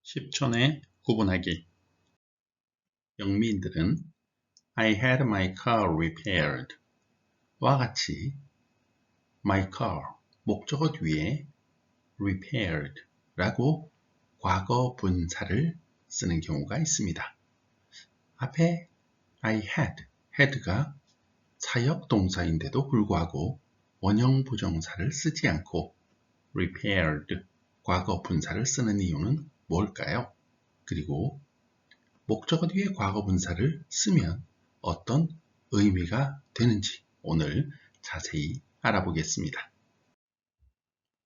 10촌의 구분하기. 영미인들은 I had my car repaired 와 같이 my car 목적어 뒤에 repaired 라고 과거 분사를 쓰는 경우가 있습니다. 앞에 I had가 사역 동사인데도 불구하고 원형 부정사를 쓰지 않고 repaired 과거 분사를 쓰는 이유는 뭘까요? 그리고 목적어 뒤에 과거 분사를 쓰면 어떤 의미가 되는지 오늘 자세히 알아보겠습니다.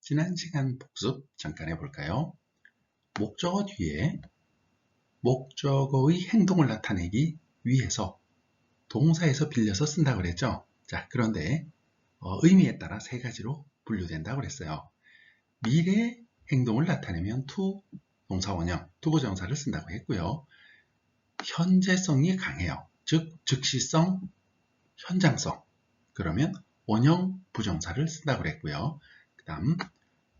지난 시간 복습 잠깐 해볼까요? 목적어 뒤에 목적어의 행동을 나타내기 위해서 동사에서 빌려서 쓴다고 그랬죠? 자, 그런데 의미에 따라 세 가지로 분류된다고 그랬어요. 미래 행동을 나타내면 to 동사 원형, 투부정사를 쓴다고 했고요. 현재성이 강해요. 즉, 즉시성, 현장성. 그러면 원형 부정사를 쓴다고 그랬고요. 그 다음,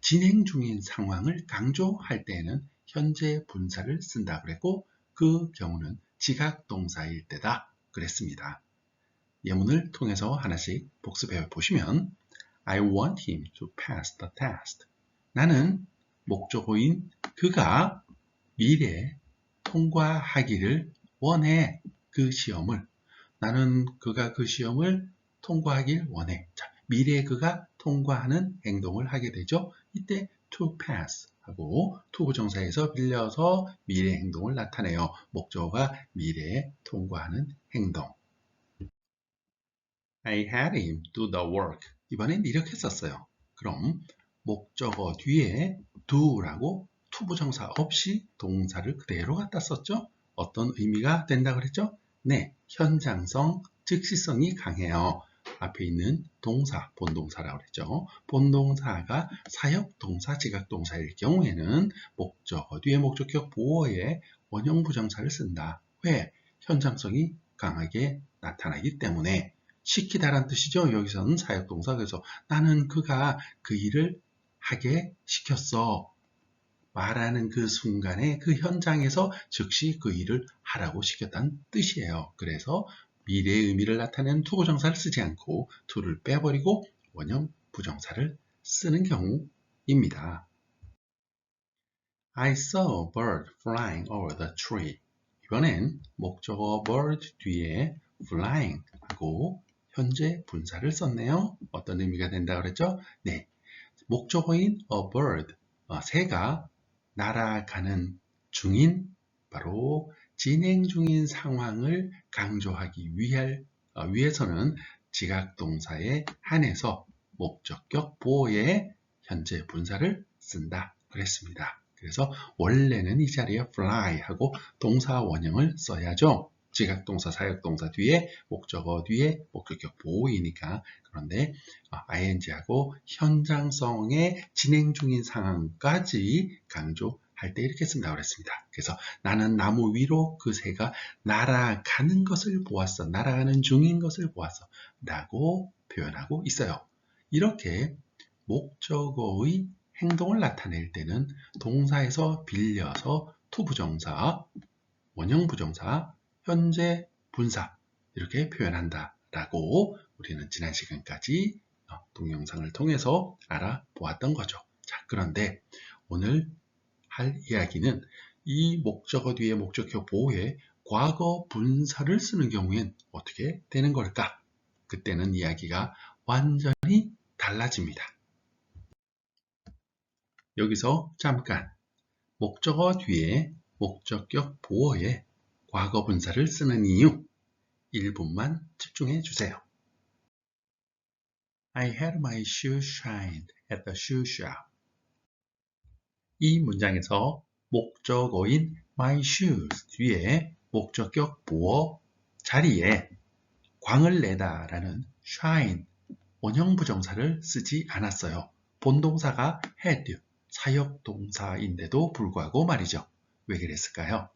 진행 중인 상황을 강조할 때에는 현재 분사를 쓴다고 그랬고, 그 경우는 지각동사일 때다 그랬습니다. 예문을 통해서 하나씩 복습해 보시면 I want him to pass the test. 나는 목적어인 그가 미래에 통과하기를 원해. 그 시험을. 나는 그가 그 시험을 통과하길 원해. 자, 미래에 그가 통과하는 행동을 하게 되죠. 이때 to pass 하고 to 부정사에서 빌려서 미래 행동을 나타내요. 목적어가 미래에 통과하는 행동. I had him do the work. 이번엔 이렇게 썼어요. 그럼 목적어 뒤에 do라고 to 부정사 없이 동사를 그대로 갖다 썼죠? 어떤 의미가 된다고 그랬죠? 네, 현장성, 즉시성이 강해요. 앞에 있는 동사, 본동사라고 그랬죠? 본동사가 사역동사, 지각동사일 경우에는 목적어 뒤에 목적격 보어에 원형 부정사를 쓴다. 왜? 현장성이 강하게 나타나기 때문에 시키다란 뜻이죠. 여기서는 사역동사. 그래서 나는 그가 그 일을 하게 시켰어. 말하는 그 순간에 그 현장에서 즉시 그 일을 하라고 시켰다는 뜻이에요. 그래서 미래의 의미를 나타내는 투부정사를 쓰지 않고 to를 빼버리고 원형 부정사를 쓰는 경우입니다. I saw a bird flying over the tree. 이번엔 목적어 bird 뒤에 flying 하고 현재 분사를 썼네요. 어떤 의미가 된다고 그랬죠? 네, 목적어인 a bird, 새가 날아가는 중인 바로 진행 중인 상황을 강조하기 위해서는 지각동사에 한해서 목적격 보어에 현재 분사를 쓴다 그랬습니다. 그래서 원래는 이 자리에 fly 하고 동사 원형을 써야죠. 지각동사, 사역동사 뒤에 목적어 뒤에 목적격 보어이니까. 그런데 ing하고 현장성의 진행 중인 상황까지 강조할 때 이렇게 쓴다고 그랬습니다. 그래서 나는 나무 위로 그 새가 날아가는 것을 보았어. 날아가는 중인 것을 보았어. 라고 표현하고 있어요. 이렇게 목적어의 행동을 나타낼 때는 동사에서 빌려서 투부정사, 원형부정사, 현재 분사 이렇게 표현한다 라고 우리는 지난 시간까지 동영상을 통해서 알아보았던 거죠. 자, 그런데 오늘 할 이야기는 이 목적어 뒤에 목적격 보호에 과거 분사를 쓰는 경우엔 어떻게 되는 걸까? 그때는 이야기가 완전히 달라집니다. 여기서 잠깐 목적어 뒤에 목적격 보어에 과거 분사를 쓰는 이유 1분만 집중해 주세요. I had my shoes shined at the shoe shop. 이 문장에서 목적어인 my shoes 뒤에 목적격 보어 자리에 광을 내다 라는 shine 원형 부정사를 쓰지 않았어요. 본동사가 had 사역동사인데도 불구하고 말이죠. 왜 그랬을까요?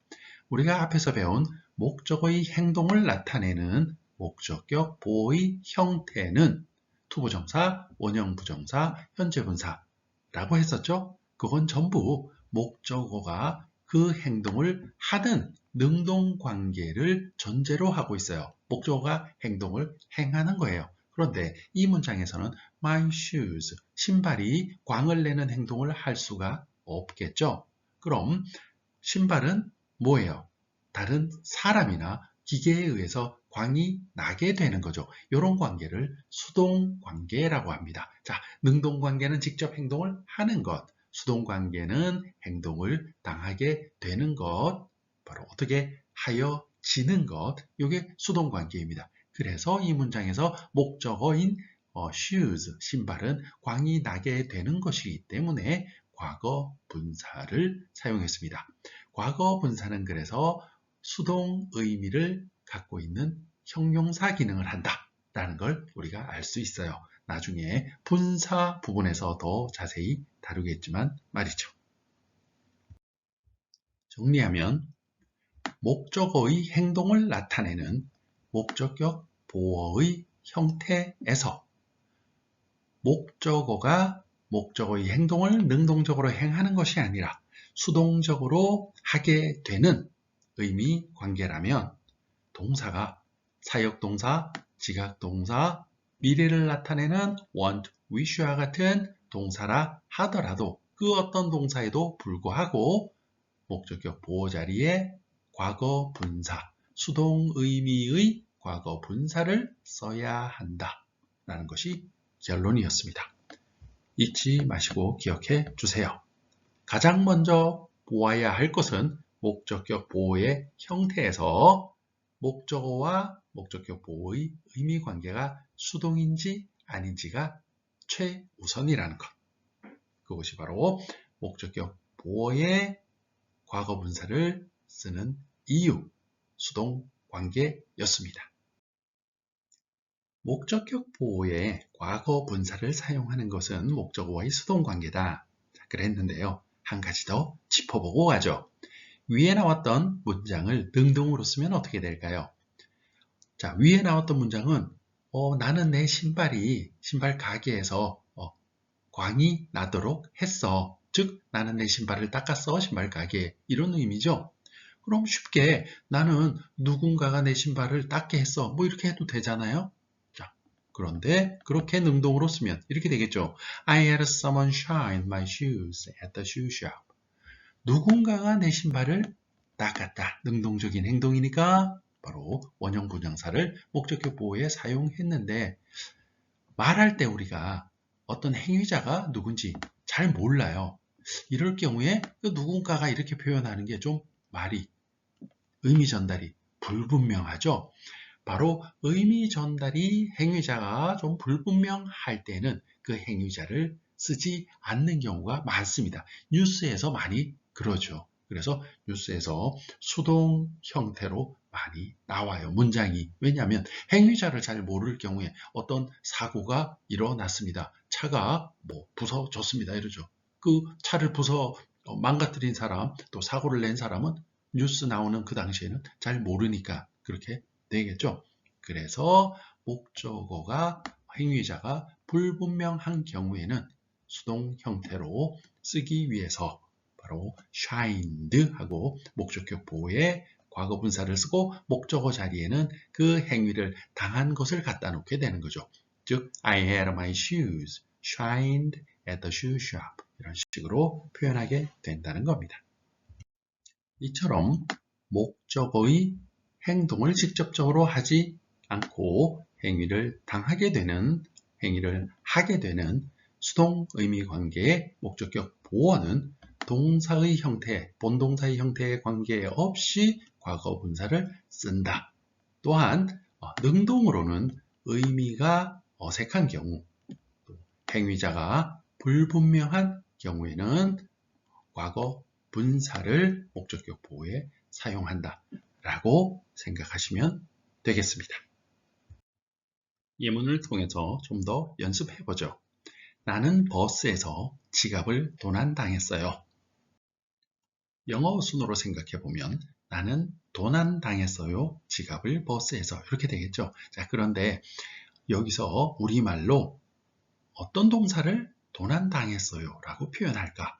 우리가 앞에서 배운 목적어의 행동을 나타내는 목적격 보어의 형태는 투부정사, 원형부정사, 현재분사라고 했었죠. 그건 전부 목적어가 그 행동을 하는 능동관계를 전제로 하고 있어요. 목적어가 행동을 행하는 거예요. 그런데 이 문장에서는 my shoes, 신발이 광을 내는 행동을 할 수가 없겠죠. 그럼 신발은 뭐예요? 다른 사람이나 기계에 의해서 광이 나게 되는 거죠. 이런 관계를 수동관계라고 합니다. 자, 능동관계는 직접 행동을 하는 것, 수동관계는 행동을 당하게 되는 것, 바로 어떻게 하여지는 것, 이게 수동관계입니다. 그래서 이 문장에서 목적어인 shoes, 신발은 광이 나게 되는 것이기 때문에 과거 분사를 사용했습니다. 과거 분사는 그래서 수동 의미를 갖고 있는 형용사 기능을 한다라는 걸 우리가 알 수 있어요. 나중에 분사 부분에서 더 자세히 다루겠지만 말이죠. 정리하면 목적어의 행동을 나타내는 목적격 보어의 형태에서 목적어가 목적어의 행동을 능동적으로 행하는 것이 아니라 수동적으로 하게 되는 의미 관계라면 동사가 사역동사, 지각동사, 미래를 나타내는 want, wish와 같은 동사라 하더라도 그 어떤 동사에도 불구하고 목적격 보호 자리에 과거 분사, 수동 의미의 과거 분사를 써야 한다라는 것이 결론이었습니다. 잊지 마시고 기억해 주세요. 가장 먼저 보아야 할 것은 목적격 보호의 형태에서 목적어와 목적격 보호의 의미 관계가 수동인지 아닌지가 최우선이라는 것. 그것이 바로 목적격 보호의 과거 분사를 쓰는 이유, 수동 관계였습니다. 목적격 보호의 과거 분사를 사용하는 것은 목적어와의 수동 관계다. 그랬는데요. 한 가지 더 짚어보고 가죠. 위에 나왔던 문장을 능동으로 쓰면 어떻게 될까요? 자, 위에 나왔던 문장은 나는 내 신발이 신발 가게에서 광이 나도록 했어. 즉, 나는 내 신발을 닦았어. 신발 가게에. 이런 의미죠. 그럼 쉽게 나는 누군가가 내 신발을 닦게 했어. 뭐 이렇게 해도 되잖아요. 자, 그런데 그렇게 능동으로 쓰면 이렇게 되겠죠. I had someone shine my shoes at the shoe shop. 누군가가 내 신발을 닦았다. 능동적인 행동이니까 바로 원형 부정사를 목적격 보호에 사용했는데 말할 때 우리가 어떤 행위자가 누군지 잘 몰라요. 이럴 경우에 그 누군가가 이렇게 표현하는 게 좀 말이 의미 전달이 불분명하죠. 바로 의미 전달이 행위자가 좀 불분명할 때는 그 행위자를 쓰지 않는 경우가 많습니다. 뉴스에서 많이 그러죠. 그래서 뉴스에서 수동 형태로 많이 나와요. 문장이. 왜냐하면 행위자를 잘 모를 경우에 어떤 사고가 일어났습니다. 차가 부서졌습니다. 이러죠. 그 차를 망가뜨린 사람, 또 사고를 낸 사람은 뉴스 나오는 그 당시에는 잘 모르니까 그렇게 되겠죠. 그래서 목적어가 행위자가 불분명한 경우에는 수동 형태로 쓰기 위해서 바로 shined 하고 목적격 보호에 과거 분사를 쓰고 목적어 자리에는 그 행위를 당한 것을 갖다 놓게 되는 거죠. 즉, I had my shoes shined at the shoe shop. 이런 식으로 표현하게 된다는 겁니다. 이처럼 목적어의 행동을 직접적으로 하지 않고 행위를 당하게 되는, 행위를 하게 되는 수동 의미 관계의 목적격 보어는 동사의 형태, 본동사의 형태에 관계없이 과거 분사를 쓴다. 또한 능동으로는 의미가 어색한 경우, 행위자가 불분명한 경우에는 과거 분사를 목적격 보호에 사용한다 라고 생각하시면 되겠습니다. 예문을 통해서 좀 더 연습해 보죠. 나는 버스에서 지갑을 도난당했어요. 영어 순으로 생각해 보면 나는 도난당했어요. 지갑을 버스에서. 이렇게 되겠죠. 자, 그런데 여기서 우리말로 어떤 동사를 도난당했어요 라고 표현할까?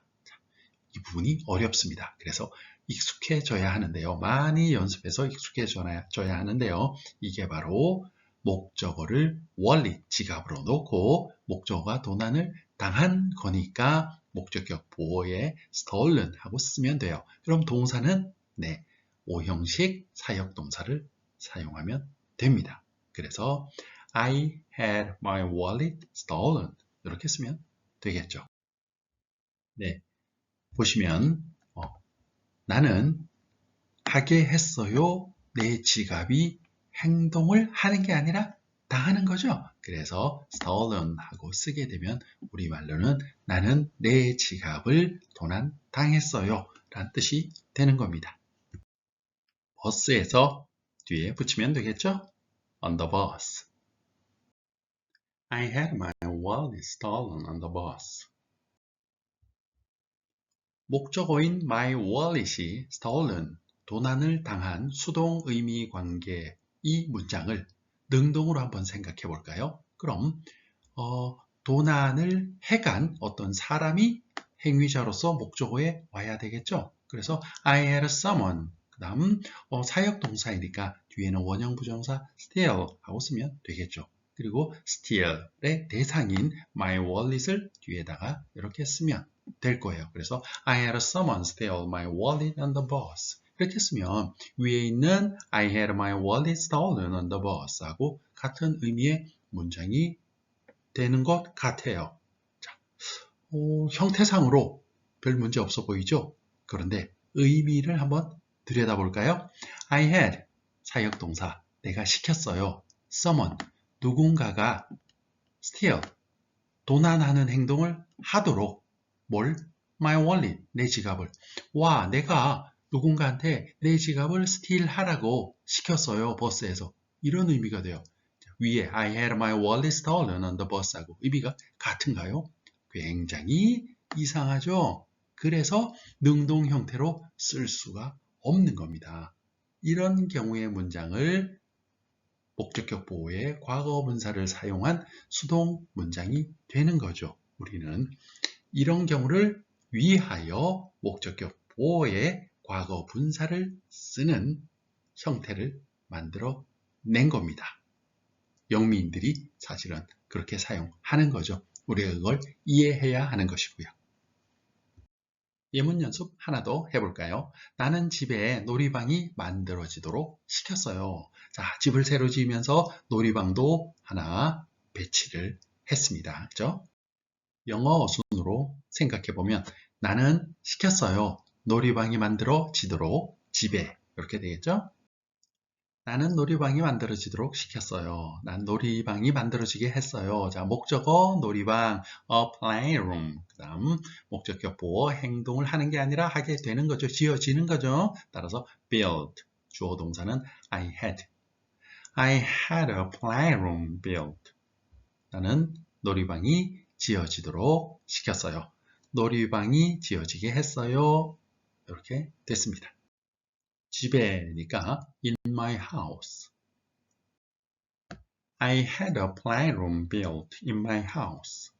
이 부분이 어렵습니다. 그래서 익숙해져야 하는데요. 많이 연습해서 익숙해져야 하는데요. 이게 바로 목적어를 원리, 지갑으로 놓고 목적어가 도난을 당한 거니까 목적격 보어에 stolen 하고 쓰면 돼요. 그럼 동사는 네, 5형식 사역동사를 사용하면 됩니다. 그래서 I had my wallet stolen 이렇게 쓰면 되겠죠. 네, 보시면 나는 하게 했어요. 내 지갑이 행동을 하는 게 아니라 당하는 거죠. 그래서 stolen 하고 쓰게 되면 우리말로는 나는 내 지갑을 도난 당했어요 라는 뜻이 되는 겁니다. 버스에서 뒤에 붙이면 되겠죠? On the bus. I had my wallet stolen on the bus. 목적어인 my wallet이 stolen, 도난을 당한 수동 의미 관계 이 문장을 능동으로 한번 생각해 볼까요? 그럼 도난을 해간 어떤 사람이 행위자로서 목적어에 와야 되겠죠? 그래서 I had someone 그 다음 사역동사이니까 뒤에는 원형 부정사 steal 하고 쓰면 되겠죠. 그리고 steal의 대상인 my wallet을 뒤에다가 이렇게 쓰면 될 거예요. 그래서 I had someone steal my wallet on the bus. 이렇게 쓰면 위에 있는 I had my wallet stolen on the bus 하고 같은 의미의 문장이 되는 것 같아요. 자, 형태상으로 별 문제 없어 보이죠? 그런데 의미를 한번 들여다볼까요? I had 사역동사 내가 시켰어요. someone 누군가가 steal 도난하는 행동을 하도록 뭘? my wallet 내 지갑을 와 내가 누군가한테 내 지갑을 steal 하라고 시켰어요. 버스에서 이런 의미가 돼요. 위에 I had my wallet stolen on the bus 하고 의미가 같은가요? 굉장히 이상하죠? 그래서 능동 형태로 쓸 수가 없는 겁니다. 이런 경우의 문장을 목적격 보호의 과거 분사를 사용한 수동 문장이 되는 거죠. 우리는 이런 경우를 위하여 목적격 보호의 과거 분사를 쓰는 형태를 만들어 낸 겁니다. 영미인들이 사실은 그렇게 사용하는 거죠. 우리가 그걸 이해해야 하는 것이고요. 예문 연습 하나 더 해볼까요? 나는 집에 놀이방이 만들어지도록 시켰어요. 자, 집을 새로 지으면서 놀이방도 하나 배치를 했습니다. 그죠? 영어 순으로 생각해보면 나는 시켰어요. 놀이방이 만들어지도록 집에 이렇게 되겠죠? 나는 놀이방이 만들어지도록 시켰어요. 난 놀이방이 만들어지게 했어요. 자, 목적어 놀이방, a playroom. 그 다음 목적격 보어 행동을 하는 게 아니라 하게 되는 거죠. 지어지는 거죠. 따라서 build. 주어 동사는 I had. I had a playroom built. 나는 놀이방이 지어지도록 시켰어요. 놀이방이 지어지게 했어요. 이렇게 됐습니다. 집에니까 in my house. I had a playroom built in my house.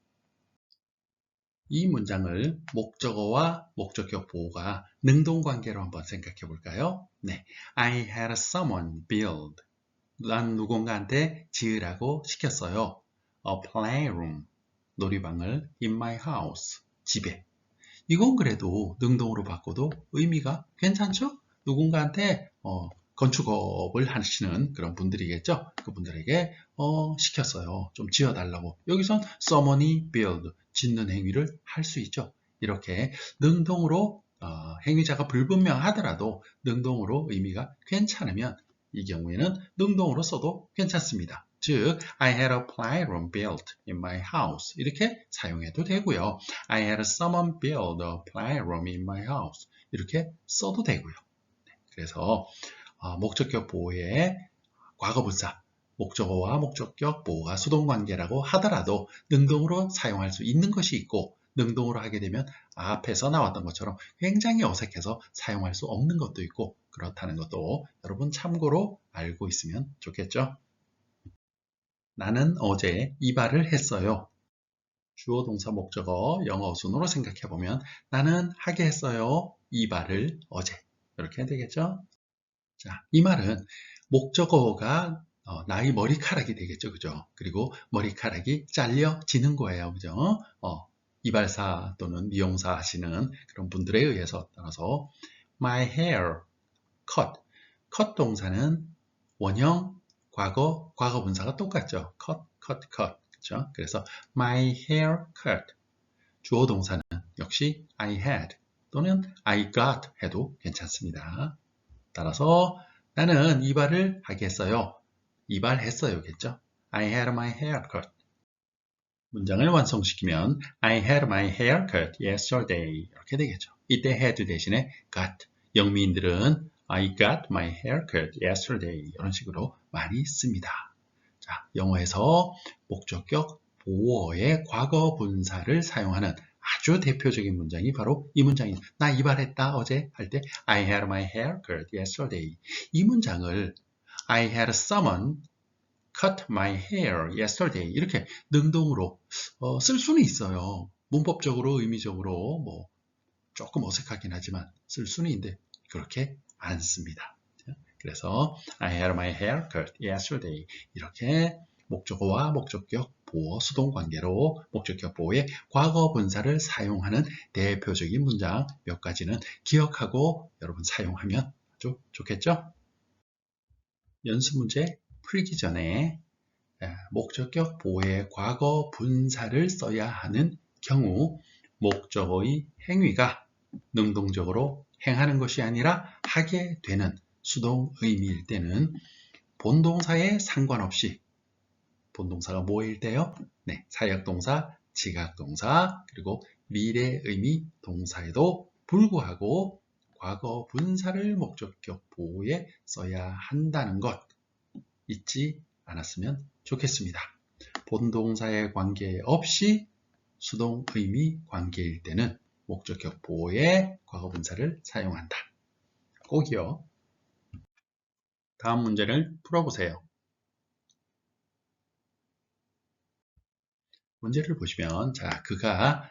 이 문장을 목적어와 목적격 보호가 능동관계로 한번 생각해 볼까요? 네, I had someone build. 난 누군가한테 지으라고 시켰어요. A playroom, 놀이방을 in my house, 집에. 이건 그래도 능동으로 바꿔도 의미가 괜찮죠? 누군가한테 건축업을 하시는 그런 분들이겠죠? 그분들에게 시켰어요. 좀 지어달라고. 여기선 someone이 build, 짓는 행위를 할 수 있죠. 이렇게 능동으로 행위자가 불분명하더라도 능동으로 의미가 괜찮으면 이 경우에는 능동으로 써도 괜찮습니다. 즉, I had a playroom built in my house 이렇게 사용해도 되고요. I had someone build a playroom in my house 이렇게 써도 되고요. 그래서 목적격 보호의 과거분사, 목적어와 목적격 보호가 수동관계라고 하더라도 능동으로 사용할 수 있는 것이 있고 능동으로 하게 되면 앞에서 나왔던 것처럼 굉장히 어색해서 사용할 수 없는 것도 있고 그렇다는 것도 여러분 참고로 알고 있으면 좋겠죠? 나는 어제 이발을 했어요. 주어 동사 목적어 영어 순으로 생각해 보면 나는 하게 했어요. 이 말을 어제. 이렇게 되겠죠? 자, 이 말은 목적어가 나의 머리카락이 되겠죠. 그죠? 그리고 머리카락이 잘려지는 거예요. 그죠? 이발사 또는 미용사 하시는 그런 분들에 의해서 따라서 my hair cut. cut 동사는 원형 과거 분사가 똑같죠. cut. 그렇죠? 그래서 my hair cut. 주어 동사는 역시 I had 또는 I got 해도 괜찮습니다. 따라서 나는 이발을 하게 했어요. 이발했어요겠죠? I had my hair cut. 문장을 완성시키면 I had my hair cut yesterday 이렇게 되겠죠. 이때 had 대신에 got. 영미인들은 I got my hair cut yesterday 이런 식으로 많이 씁니다. 자, 영어에서 목적격 보어의 과거 분사를 사용하는 아주 대표적인 문장이 바로 이 문장입니다. 나 이발했다 어제 할 때 I had my hair cut yesterday. 이 문장을 I had someone cut my hair yesterday 이렇게 능동으로 쓸 수는 있어요. 문법적으로 의미적으로 뭐 조금 어색하긴 하지만 쓸 수는 있는데 그렇게 안 씁니다. 그래서 I had my hair cut yesterday 이렇게 목적어와 목적격 보어 수동 관계로 목적격 보어의 과거 분사를 사용하는 대표적인 문장 몇 가지는 기억하고 여러분 사용하면 아주 좋겠죠? 연습 문제 풀기 전에 목적격 보어의 과거 분사를 써야 하는 경우 목적어의 행위가 능동적으로 행하는 것이 아니라 하게 되는 수동 의미일 때는 본동사에 상관없이 본동사가 뭐일 때요? 네, 사역동사, 지각동사, 그리고 미래 의미 동사에도 불구하고 과거 분사를 목적격 보호에 써야 한다는 것 잊지 않았으면 좋겠습니다. 본동사의 관계없이 수동 의미 관계일 때는 목적격 보호에 과거 분사를 사용한다. 꼭이요. 다음 문제를 풀어보세요. 문제를 보시면 자 그가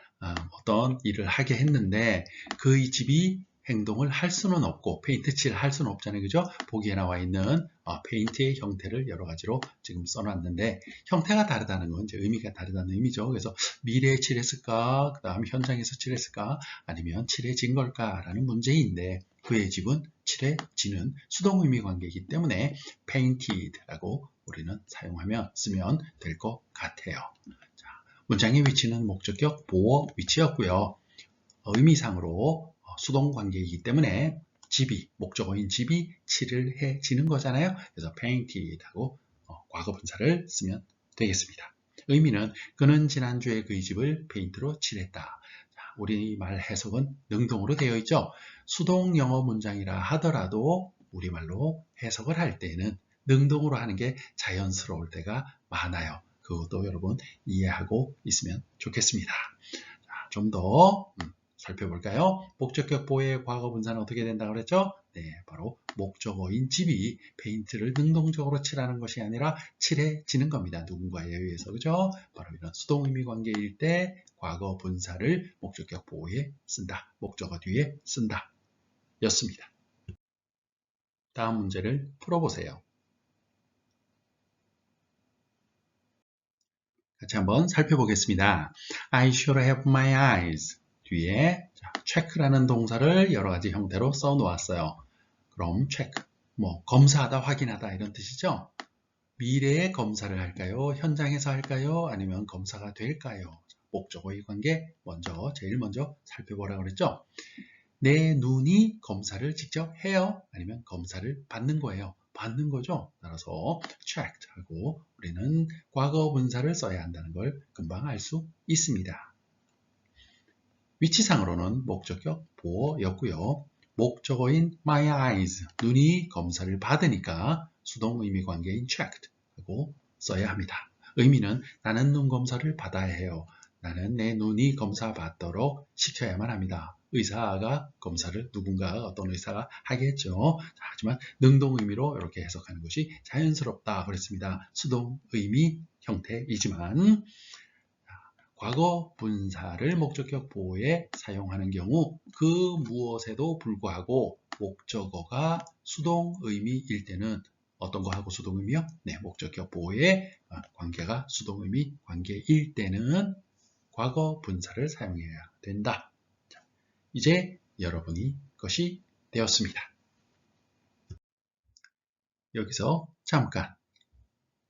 어떤 일을 하게 했는데 그의 집이 행동을 할 수는 없고 페인트 칠을 할 수는 없잖아요. 그죠? 보기에 나와 있는 페인트의 형태를 여러 가지로 지금 써놨는데 형태가 다르다는 건 이제 의미가 다르다는 의미죠. 그래서 미래에 칠했을까? 그 다음 현장에서 칠했을까? 아니면 칠해진 걸까? 라는 문제인데 그의 집은 칠해지는 수동 의미 관계이기 때문에 painted라고 우리는 쓰면 될 것 같아요. 문장의 위치는 목적격 보어 위치였고요. 의미상으로 수동 관계이기 때문에 집이 목적어인 집이 칠을 해지는 거잖아요. 그래서 painted하고 과거 분사를 쓰면 되겠습니다. 의미는 그는 지난주에 그의 집을 페인트로 칠했다. 자, 우리말 해석은 능동으로 되어 있죠. 수동 영어 문장이라 하더라도 우리말로 해석을 할 때는 능동으로 하는 게 자연스러울 때가 많아요. 그것도 여러분 이해하고 있으면 좋겠습니다. 좀 더 살펴볼까요? 목적격 보호의 과거 분사는 어떻게 된다고 그랬죠? 네, 바로 목적어인 집이 페인트를 능동적으로 칠하는 것이 아니라 칠해지는 겁니다. 누군가에 의해서, 그죠? 바로 이런 수동 의미 관계일 때 과거 분사를 목적격 보호에 쓴다. 목적어 뒤에 쓴다. 였습니다. 다음 문제를 풀어보세요. 같이 한번 살펴보겠습니다. I should have my eyes. 뒤에 check라는 동사를 여러 가지 형태로 써 놓았어요. 그럼 check, 검사하다, 확인하다 이런 뜻이죠. 미래에 검사를 할까요? 현장에서 할까요? 아니면 검사가 될까요? 목적어의 관계 제일 먼저 살펴보라고 그랬죠. 내 눈이 검사를 직접 해요? 아니면 검사를 받는 거예요? 받는 거죠. 따라서 checked 하고 우리는 과거 분사를 써야 한다는 걸 금방 알 수 있습니다. 위치상으로는 목적격 보어였고요. 목적어인 my eyes, 눈이 검사를 받으니까 수동 의미 관계인 checked 하고 써야 합니다. 의미는 나는 눈 검사를 받아야 해요. 나는 내 눈이 검사 받도록 시켜야만 합니다. 의사가 검사를 어떤 의사가 하겠죠. 하지만 능동 의미로 이렇게 해석하는 것이 자연스럽다 그랬습니다. 수동 의미 형태이지만 과거 분사를 목적격 보호에 사용하는 경우 그 무엇에도 불구하고 목적어가 수동 의미일 때는 어떤 거하고 수동 의미요? 네, 목적격 보호의 관계가 수동 의미 관계일 때는 과거 분사를 사용해야 된다. 자, 이제 여러분이 것이 되었습니다. 여기서 잠깐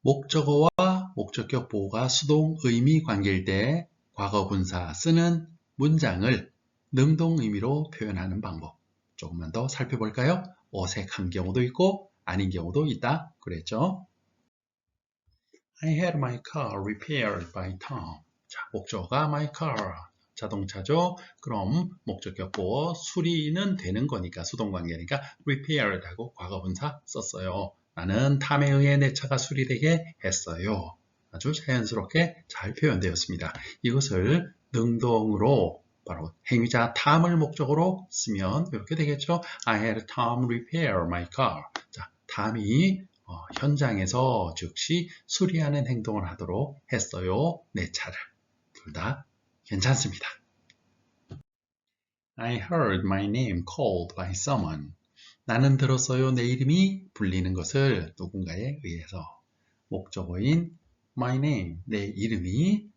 목적어와 목적격 보호가 수동 의미 관계일 때 과거 분사 쓰는 문장을 능동 의미로 표현하는 방법 조금만 더 살펴볼까요? 어색한 경우도 있고 아닌 경우도 있다 그랬죠? I had my car repaired by Tom. 자, 목적어가 my car 자동차죠. 그럼 목적격 보호 수리는 되는 거니까 수동 관계니까 repaired 하고 과거 분사 썼어요. 나는 탐에 의해 내 차가 수리되게 했어요. 아주 자연스럽게 잘 표현되었습니다. 이것을 능동으로 바로 행위자 탐을 목적으로 쓰면 이렇게 되겠죠. I had Tom repair my car. 자, 탐이 현장에서 즉시 수리하는 행동을 하도록 했어요. 내 차를. 둘 다 괜찮습니다. I heard my name called by someone. 나는 들었어요. 내 이름이 불리는 것을 누군가에 의해서. 목적어인 my name, 내 이름이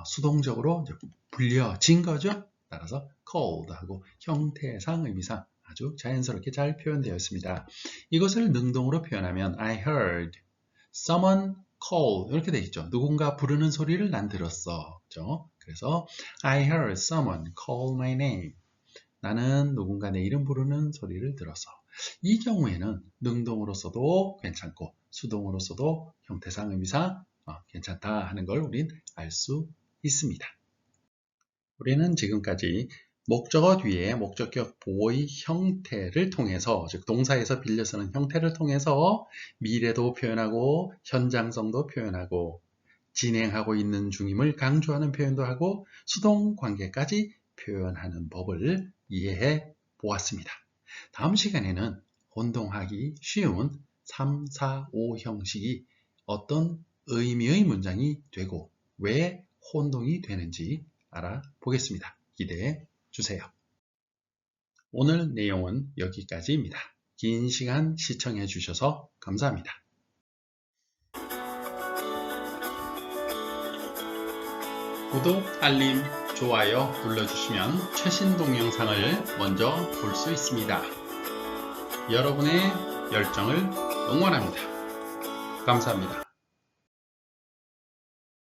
수동적으로 불려진 거죠. 따라서 called 하고 형태상 의미상 아주 자연스럽게 잘 표현되어 있습니다. 이것을 능동으로 표현하면 I heard someone call 이렇게 되어 있죠. 누군가 부르는 소리를 난 들었어. 그렇죠? 그래서 I heard someone call my name. 나는 누군가 내 이름 부르는 소리를 들었어. 이 경우에는 능동으로서도 괜찮고 수동으로서도 형태상 의미상 괜찮다 하는 걸 우린 알 수 있습니다. 우리는 지금까지 목적어 뒤에 목적격 보호의 형태를 통해서 즉 동사에서 빌려 쓰는 형태를 통해서 미래도 표현하고 현장성도 표현하고 진행하고 있는 중임을 강조하는 표현도 하고 수동 관계까지 표현하는 법을 이해해 보았습니다. 다음 시간에는 혼동하기 쉬운 3, 4, 5 형식이 어떤 의미의 문장이 되고 왜 혼동이 되는지 알아보겠습니다. 기대해 주세요. 오늘 내용은 여기까지입니다. 긴 시간 시청해 주셔서 감사합니다. 구독, 알림, 좋아요 눌러주시면 최신 동영상을 먼저 볼 수 있습니다. 여러분의 열정을 응원합니다. 감사합니다.